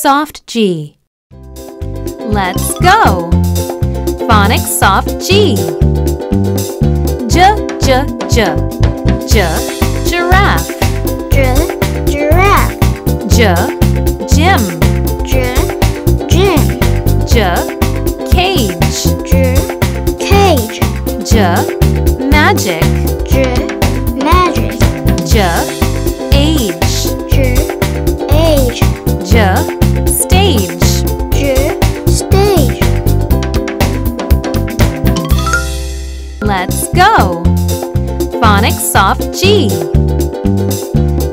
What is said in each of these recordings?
soft G. Let's go! Phonics soft G. J, j, j. J, giraffe. J, giraffe. J, gym. J, gym. J, cage. J, cage. J, magic. J, magic. J, age. J, age. J, stage. J, stage. Let's go! Phonics soft G.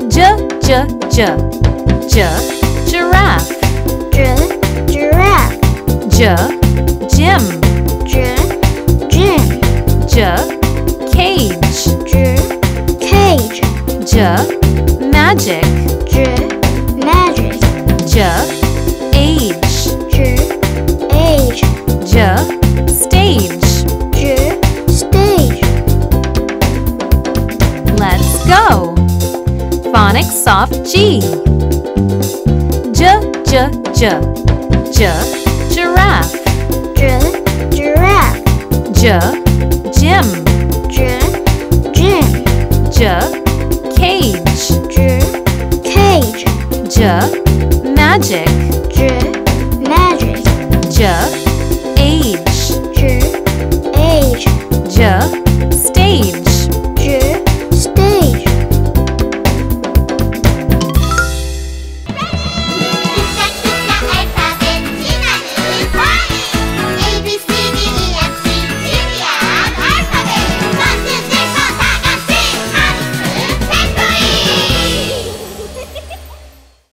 J, j, j. J, giraffe. J, giraffe. J, gym. J, gym. J, cage. J, cage. J, magic. J, magic. J, age. J, age. J, stage. J, stage. Let's go! Phonics soft G. J, j, j. J, giraffe. J, giraffe. J, gym. J, gym. J, cage. J, cage. J, magic. J, magic. J, age. J, age. J, stage.